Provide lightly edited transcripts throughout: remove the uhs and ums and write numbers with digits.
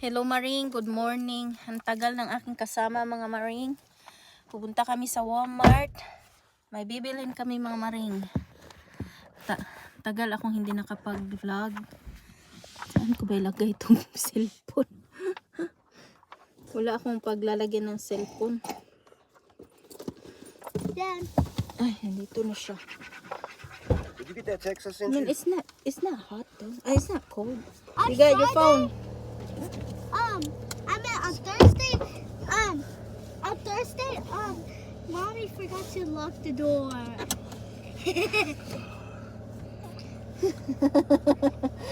Hello Maring, good morning. Ang tagal ng aking kasama mga Maring. Pupunta kami sa Walmart. May bibilhin kami mga Maring. Tagal akong hindi nakapag-vlog. Saan ko ba ilagay itong cellphone? Wala akong paglalagyan ng cellphone. Dad. Ay, nandito na siya. Did you get that text I I sent mean, you? it's not hot though. It's not cold. On You got your phone. I meant on Thursday, Mommy forgot to lock the door.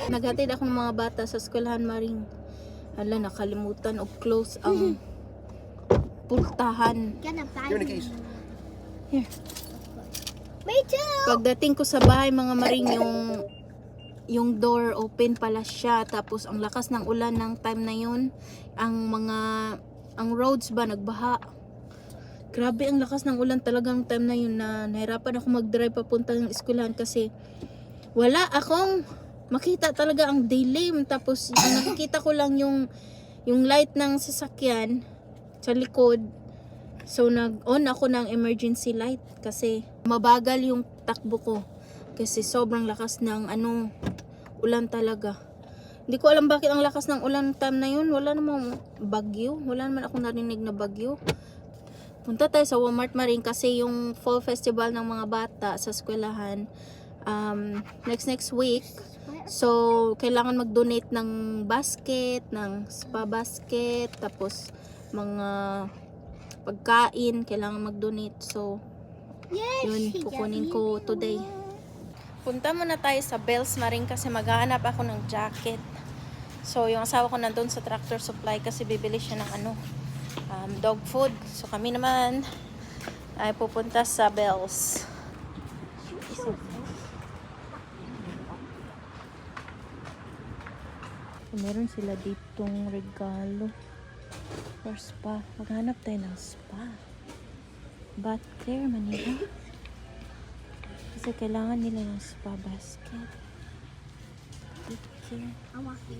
Naghatid ako ng mga bata sa eskwelahan Maring. Hala, nakalimutan o close ang pultahan. Gonna buy Give me the keys. Here. Me too. Pagdating ko sa bahay mga Maring, yung door open pala siya, tapos ang lakas ng ulan ng time na yun, ang roads ba nagbaha. Grabe ang lakas ng ulan talagang time na yun, na nahirapan ako mag-drive papunta ng eskwelahan kasi wala akong makita talaga ang dilim, tapos ang nakikita ko lang yung light ng sasakyan sa likod. So nag-on ako ng emergency light kasi mabagal yung takbo ko kasi sobrang lakas ng ulan talaga. Hindi ko alam bakit ang lakas ng ulan time na yun. Wala namang bagyo. Wala naman akong narinig na bagyo. Punta tayo sa Walmart Maring kasi yung fall festival ng mga bata sa eskwelahan next week. So kailangan mag-donate ng basket, ng spa basket, tapos mga pagkain, kailangan mag-donate. So yun, kukunin ko today. Punta muna tayo sa Bells Maring kasi maghahanap ako ng jacket. So yung asawa ko nandun sa Tractor Supply kasi bibili siya ng dog food. So kami naman ay pupunta sa Bells. Meron sila ditong regalo for spa. Maghanap tayo ng spa. But there Manila. Kasi kailangan nila ng spa basket. Dito. I want you.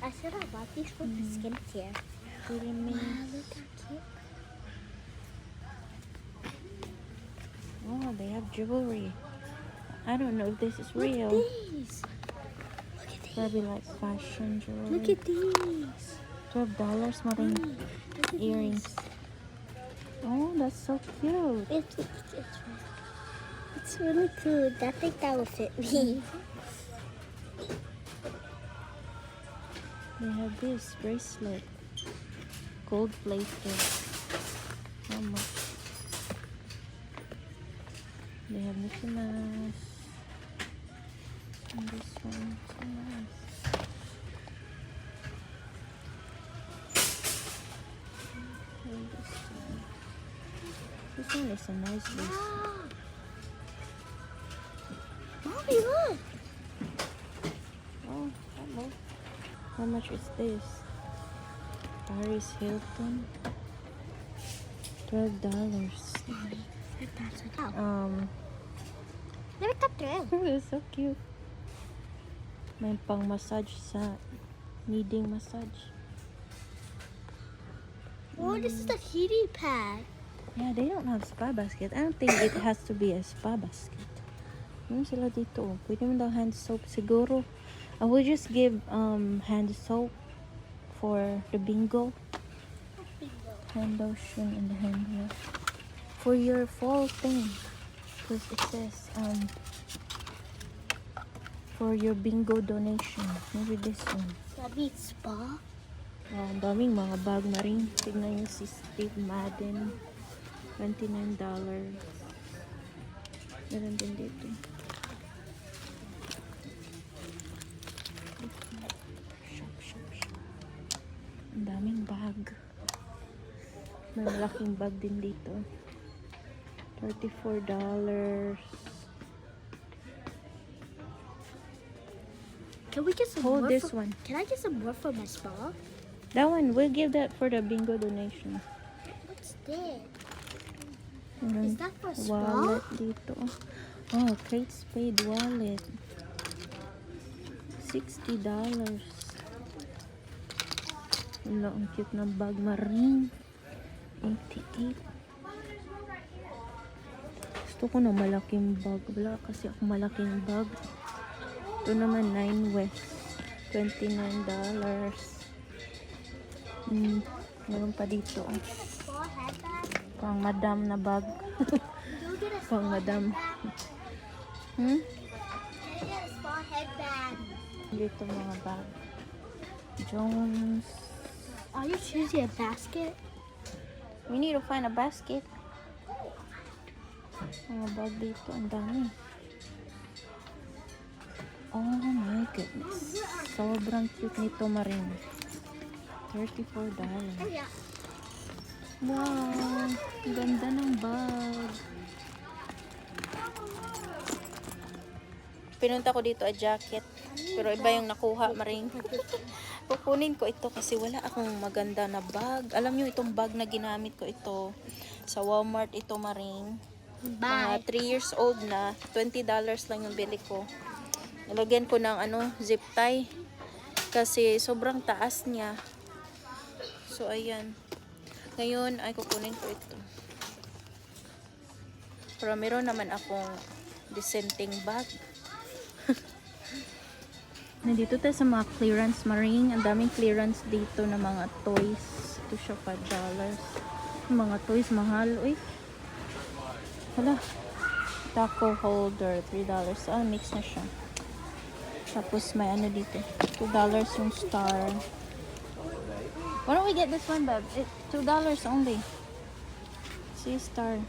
I said I bought these for the skincare. Pyramids. Look how cute. Oh, they have jewelry. I don't know if this is Look real. at these. Look at these. Probably like fashion jewelry. Look at these. $12 Maring Look at earrings. Oh, that's so cute. It's really cute. I think that will fit me. They have this bracelet. Gold plated. How much? They have Mickey Mouse. And this one. So nice. And this one. This one is a nice bracelet. Mommy, look. Oh, hello. How much is this? Paris Hilton. $12. Look at that. It's so cute. May pang massage sa kneading massage. Oh, this is the heating pad. Yeah, they don't have spa basket. I don't think it has to be a spa basket. Ano sila dito? Pwede mo daw hand soap siguro. I will just give hand soap for the bingo. Hand lotion and the hand wash. For your fall thing. Because it says for your bingo donation. Maybe this one. That means spa. Ang daming mga bag na rin. Tignan yung si Steve Madden. $29. Meron din dito. Shop. Ang daming bag. May malaking bag din dito. $34. Can we get some Hold more? this one. Can I get some more for my spa? That one, we'll give that for the bingo donation. What's this? Meron Is that for spa? wallet dito. Oh, Kate Spade wallet. $60. Wala, ang cute na bag maring. 88. Gusto ko na malaking bag. Wala kasi ako malaking bag. Ito naman 9 West. $29. Meron pa dito. Small headband. Pang madam na bag. You get a Pang small madam. headband. Hmm? You get a small headband. Dito mga bag. Jones. Are you choosing a basket? We need to find a basket. Mga bag dito. Ang dami. Oh my goodness. Sobrang cute nito maring. $34. Yeah. Wow. Ang ganda ng bag. Pinunta ko dito a jacket. Pero iba yung nakuha maring. Kukunin ko ito kasi wala akong maganda na bag. Alam nyo itong bag na ginamit ko ito sa Walmart ito maring. Bye. 3 years old na. $20 lang yung bili ko. Nilagyan ko ng zip tie. Kasi sobrang taas niya. So ayan. Ngayon ay kukunin ko ito. Pero meron naman akong dissenting bag. Nandito tayo sa mga clearance maring. Ang daming clearance dito na mga toys. Ito siya $5. Mga toys mahal. Uy. Hala. Taco holder $3. Ah, mix na siya. Tapos may ano dito. $2 yung star. Why don't we get this one, babe? $2 only. See, star.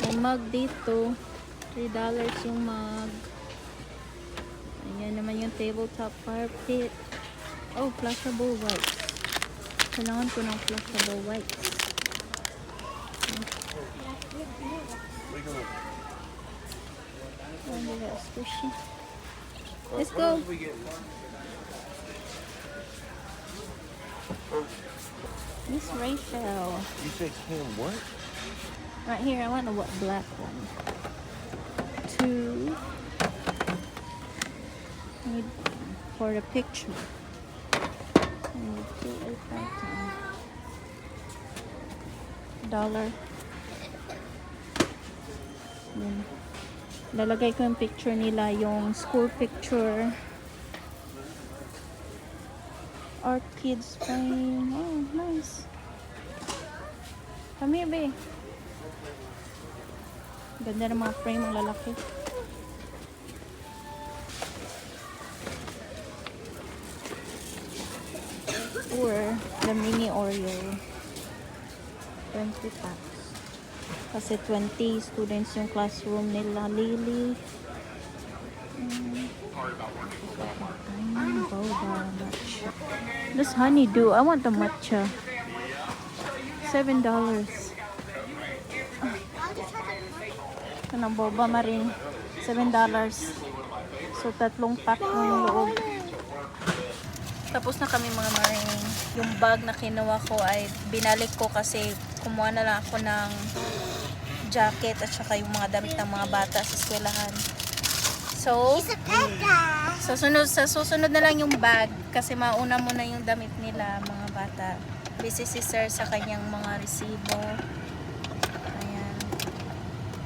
May mug dito. $3 yung mug. Ayan naman yung tabletop carpet. Oh, flushable wipes. Kailangan ko ng flushable wipes. Oh, nila squishy. Let's go. Miss Rachel. You said Kim what? Right here, I want a black one. 2. Need for the picture. I need 2 $1. Then, lalagay ko yung picture nila, yung school picture. Art Kids frame. Oh, nice. Come here, babe. Ganda ng mga frame ang lalaki. Or the mini Oreo. 20 packs. Kasi 20 students yung classroom nila. Lily. Boba matcha. This honeydew. I want the matcha. $7. Ito ng boba marin. $7. So, 3 pack ng loob. Tapos na kami mga maring. Yung bag na kinuha ko ay binalik ko kasi kumuha na lang ako ng jacket at saka yung mga damit ng mga bata sa eskwelahan. So, sa susunod na lang yung bag kasi mauna mo na yung damit nila mga bata. Busy si sir sa kanyang mga resibo. Ayan.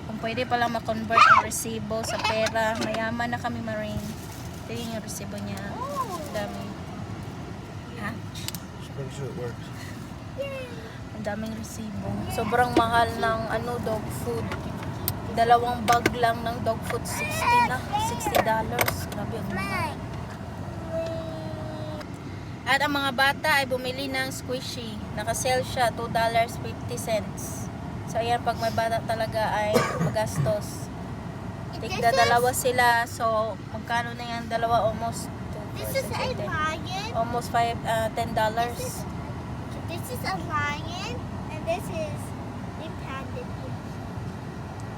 Kung pwede pala ma-convert ang resibo sa pera, mayaman na kami maring. Ito yung resibo niya. Dami. Ha? Just make sure it works. Ang daming resibo. Sobrang mahal ng dog food. 2 bag lang ng dog food, $60. Grabe ang mahal. At ang mga bata ay bumili ng squishy. Naka-sale siya, $2.50. So ayan, pag may bata talaga ay magastos. Tigda dalawa sila. So magkano na yan? Dalawa almost This is a lion. almost $10. This is a lion, and this is a panda.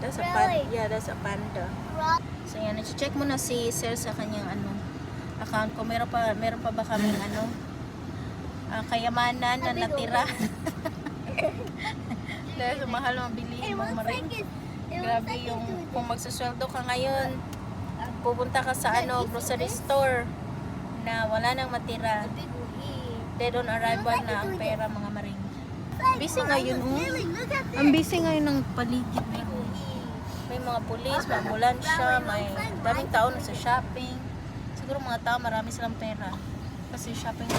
That's a Really? panda. Yeah, that's a panda. So yan, check mo na si sir sa kanyang account ko. Meron pa ba kaming kayamanan na natira? Dahil sa mahal ang bilihin mong maring. Grabe yung kung magsusweldo ka ngayon, pupunta ka sa ano, grocery store na wala nang matira. Dead on arrival na ang pera, mga maring. Busy ngayon, Ang busy ngayon ng paligid. May mga pulis, may ambulansya, may daming tao na sa shopping. Siguro mga tao, marami silang pera. Kasi shopping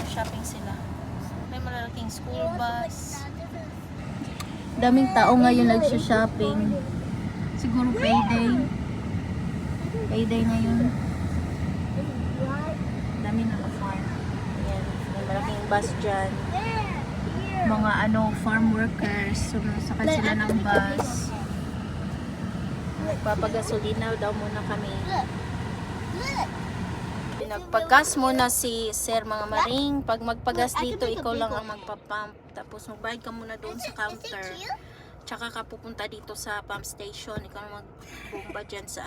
sila. May malalaking school bus. Daming tao ngayon nagsha-shopping. Siguro payday. Payday ngayon. Dami naka-farm. Ayan, may malaking bus dyan. Mga farm workers. Sumasakay sila ng bus. Nagpapagasolina daw muna kami. Pinagpagas muna si Sir, mga maring. Pag magpagas dito, ikaw lang ang magpapump. Tapos magbayad ka muna doon sa counter. Tsaka ka pupunta dito sa pump station. Ikaw ang magbomba dyan sa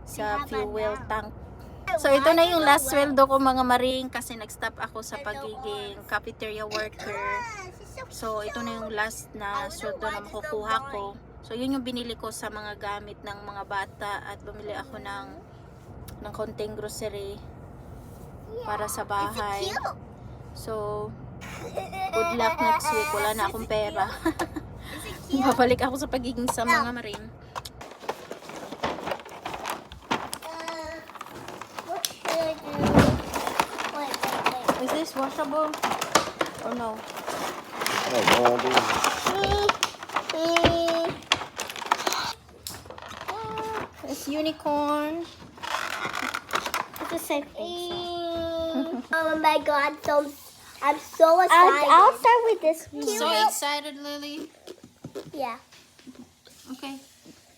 sa fuel tank. So ito na yung last sweldo ko, mga maring, kasi nag-stop ako sa pagiging cafeteria worker. So ito na yung last na sweldo na makukuha ko. So yun yung binili ko sa mga gamit ng mga bata at bumili ako ng konting grocery para sa bahay. So good luck next week. Wala na akong pera. Babalik ako sa pagiging sa mga maring. Is this washable or no? I have no idea. It's unicorn. It's the same thing. Oh my god, I'm so excited. I'll start with this one. So excited, Lily. Yeah. Okay,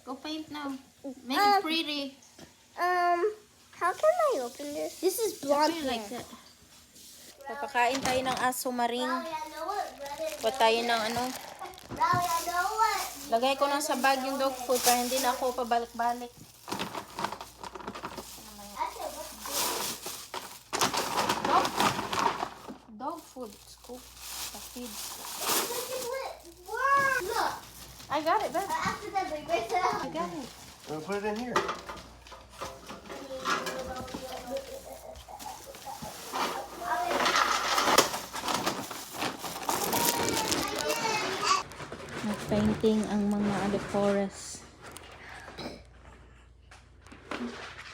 go paint now. Make it pretty. How can I open this? This is blonde Something like hair. that. Papakain tayo ng aso maring. Rally, I know what red is. Huwag tayo ng Rally, I know what. Lagay ko lang sa bag yung dog food para hindi na ako pabalik-balik. Dog food. Scoop. Feed. Look, I got it, babe. I accidentally break it out. I got it. Well, put it in here. Nag-painting ang mga forest.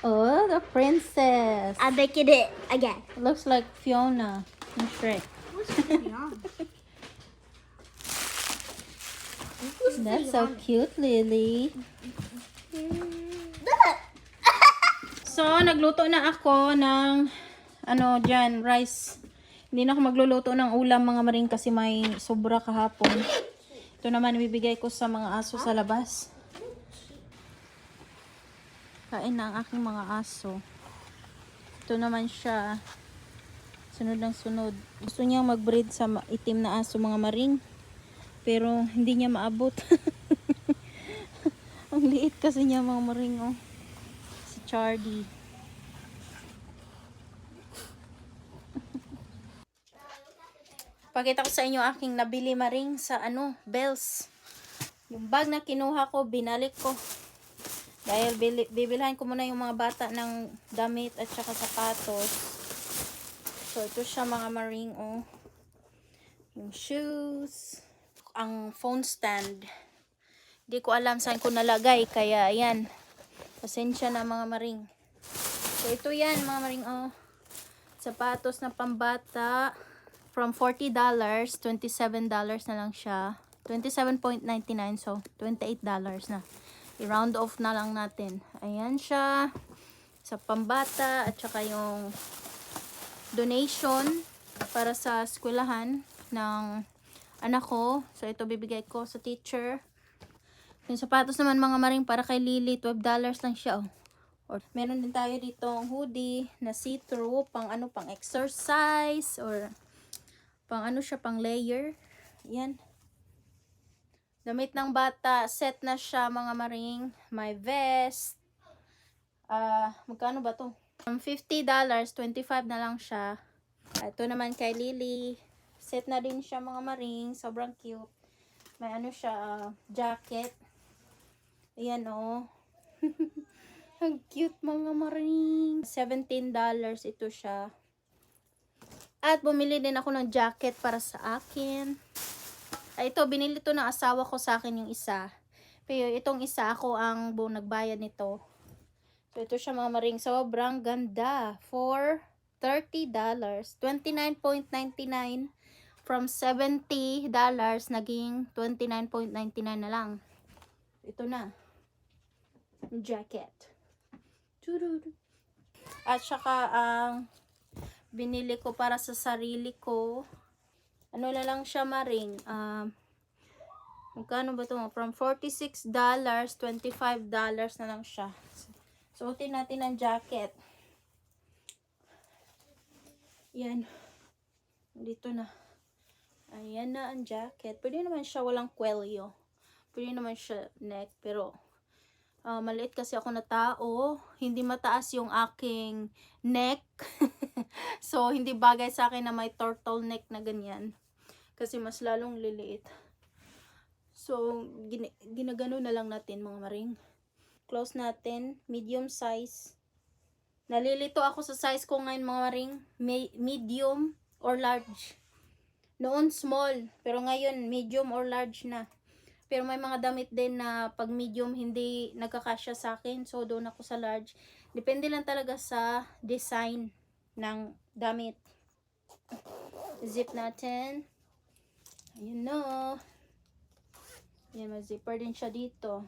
Oh, the princess. I'm making it again. It looks like Fiona in Shrek. That's so cute, Lily. Look. So, nagluto na ako ng dyan, rice. Hindi na ako magluluto ng ulam, mga maring, kasi may sobra kahapon. Ito naman ibibigay ko sa mga aso sa labas. Kain na ang aking mga aso. Ito naman siya. Sunod ng sunod. Gusto niya mag-breed sa itim na aso, mga maring. Pero hindi niya maabot. Ang liit kasi niya, mga maring. Oh. Si Charlie. Pakita ko sa inyo aking nabili, maring, sa Bells. Yung bag na kinuha ko, binalik ko. Dahil bibilhan ko muna yung mga bata ng damit at saka sapatos. So ito siya, mga maring, oh. Yung shoes. Ang phone stand. Hindi ko alam saan ko nalagay, kaya ayan. Pasensya na, mga maring. So ito yan, mga maring, oh. Sapatos na pambata. From $40, $27 na lang siya. 27.99, so $28 na. I-round off na lang natin. Ayan siya. Sa pambata at saka yung donation para sa eskwelahan ng anak ko. So ito bibigay ko sa teacher. Yung sapatos naman, mga maring, para kay Lily, $12 lang siya, oh. Or meron din tayo dito hoodie na see-through, pang pang exercise or pang siya, pang layer. Yan. Damit ng bata, set na siya, mga maring. May vest. Magkano ba to? $50, $25 na lang siya. Ito naman kay Lily. Set na din siya, mga maring. Sobrang cute. May siya, jacket. Ayan, oh. Ang cute mga maring. $17 ito siya. At bumili din ako ng jacket para sa akin. Ay, ito, binili to ng asawa ko sa akin yung isa. Pero itong isa ako ang nagbayad nito. So, ito siya mga maring. Sobrang ganda. For $30. $29.99 from $70 naging $29.99 na lang. Ito na. Jacket. At saka ang binili ko para sa sarili ko, ano na lang siya maring, magkano ba ito? From $46, $25 na lang siya. Suotin natin ang jacket. Yan. Dito na. Ayan na ang jacket. Pwede naman siya walang kwelyo. Pwede naman siya neck, pero maliit kasi ako na tao. Hindi mataas yung aking neck. So, hindi bagay sa akin na may turtleneck na ganyan. Kasi mas lalong liliit. So, ginagano na lang natin mga maring. Close natin. Medium size. Nalilito ako sa size ko ngayon mga maring. Medium or large. Noon small. Pero ngayon medium or large na. Pero may mga damit din na pag medium hindi nagkakasya sa akin. So, doon ako sa large. Depende lang talaga sa design ng damit. Zip natin. Ayan na. Yan, mag-zipper din siya dito.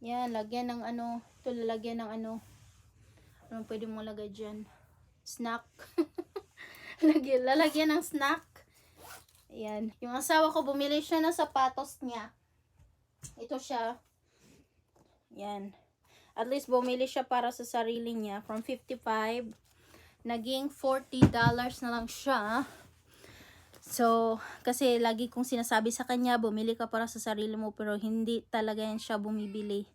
Yan, lagyan ng ano. Ito, lalagyan ng ano. Ano pwede mo lagay dyan? Snack. Lalagyan ng snack. Ayan. Yung asawa ko, bumili siya ng sapatos niya. Ito siya. Yan. At least bumili siya para sa sarili niya. From $55, naging $40 na lang siya. So, kasi lagi kong sinasabi sa kanya, bumili ka para sa sarili mo, pero hindi talaga yan siya bumibili.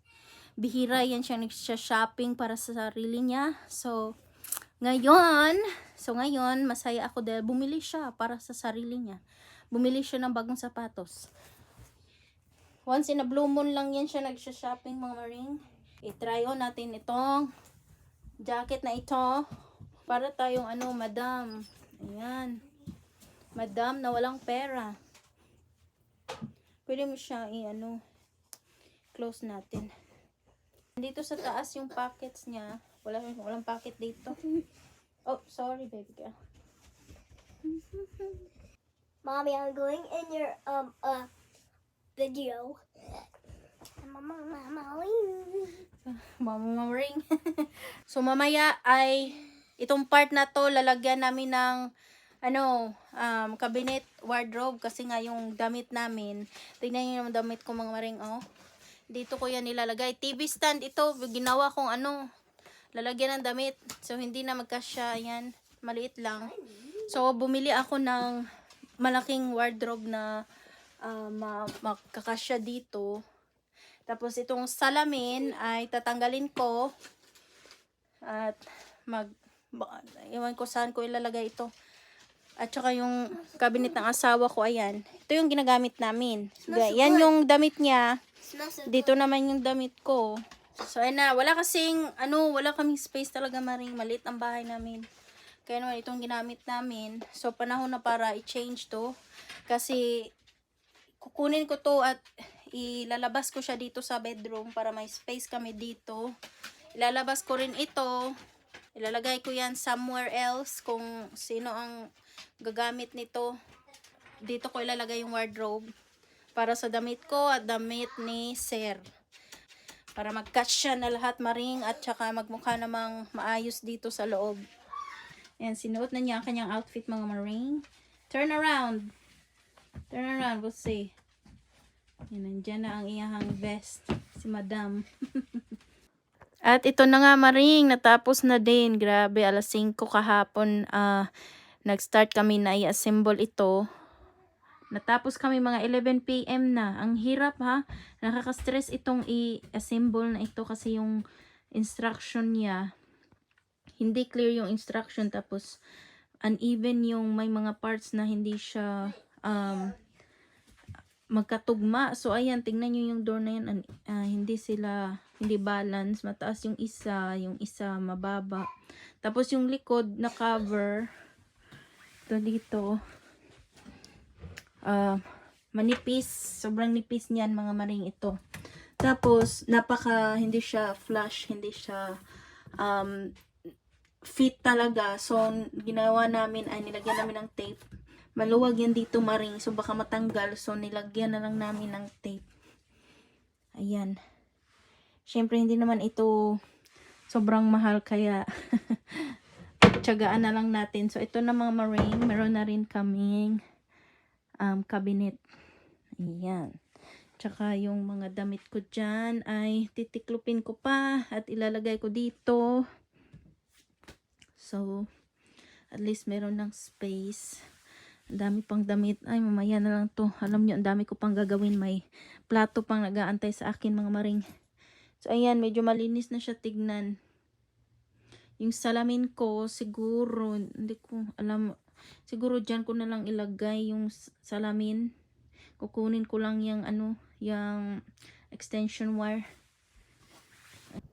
Bihira yan siya nagsha-shopping para sa sarili niya. So, ngayon, masaya ako dahil bumili siya para sa sarili niya. Bumili siya ng bagong sapatos. Once in a blue moon lang yan siya nagsha-shopping mga maring. I-try on natin itong jacket na ito. Para tayong ano, madam. Ayan. Madam na walang pera. Pwede mo siya close natin. Dito sa taas yung pockets niya. Walang pocket dito. Oh, sorry baby girl. Mommy, I'm going in your video. Mama ring. So mamaya ay itong part na to lalagyan namin ng cabinet wardrobe kasi nga yung damit namin. Tingnan niyo yung damit ko mga maring Dito ko yan nilalagay. TV stand ito, ginawa kong lalagyan ng damit. So hindi na magkasya yan. Maliit lang. So bumili ako ng malaking wardrobe na makakasya dito. Tapos itong salamin ay tatanggalin ko at iwan ko saan ko ilalagay ito. At saka yung cabinet ng asawa ko, ayan. Ito yung ginagamit namin. Yan yung damit niya. Dito naman yung damit ko. So ayan na, wala kaming space talaga maring. Maliit ang bahay namin. Kaya naman itong ginamit namin. So panahon na para i-change to. Kasi kukunin ko to at ilalabas ko siya dito sa bedroom para may space kami dito. Ilalabas ko rin ito. Ilalagay ko yan somewhere else kung sino ang gagamit nito. Dito ko ilalagay yung wardrobe para sa damit ko at damit ni Sir. Para mag-catch siya na lahat maring at saka magmukha namang maayos dito sa loob. Ayan, sinuot na niya ang kanyang outfit mga maring. Turn around. Turn around, we'll see. Yan, nandyan na ang iyahang vest. Si Madam. At ito na nga maring, natapos na din. Grabe, alas 5 kahapon. Nag-start kami na i-assemble ito. Natapos kami mga 11 PM na. Ang hirap ha. Nakaka-stress itong i-assemble na ito kasi yung instruction niya. Hindi clear yung instruction. Tapos uneven yung may mga parts na hindi siya magkatugma. So ayan, tingnan nyo yung door na yan, hindi balance, mataas yung isa mababa. Tapos yung likod na cover ito dito, manipis, sobrang nipis niyan mga maring ito. Tapos hindi siya flush, hindi siya fit talaga. So ginawa namin ay nilagyan namin ng tape. Maluwag yan dito maring, so baka matanggal, so nilagyan na lang namin ng tape. Ayan, syempre hindi naman ito sobrang mahal, kaya tiyagaan na lang natin. So ito na mga maring, meron na rin kaming cabinet. Ayan, tsaka yung mga damit ko dyan ay titiklupin ko pa at ilalagay ko dito, so at least meron ng space. Ang dami pang damit. Ay, mamaya na lang to. Alam nyo, ang dami ko pang gagawin. May plato pang nag-aantay sa akin mga maring. So ayan, medyo malinis na siya tignan. Yung salamin ko, siguro hindi ko alam, siguro dyan ko na lang ilagay yung salamin. Kukunin ko lang yung yung extension wire.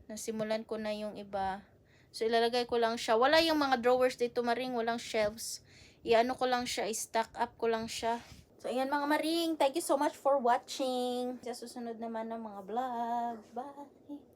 Nasimulan ko na yung iba. So ilalagay ko lang siya. Wala yung mga drawers dito maring, walang shelves. Iano ko lang siya, i-stack up ko lang siya. So ayan mga maring, thank you so much for watching. Sa susunod naman ng mga vlog. Bye!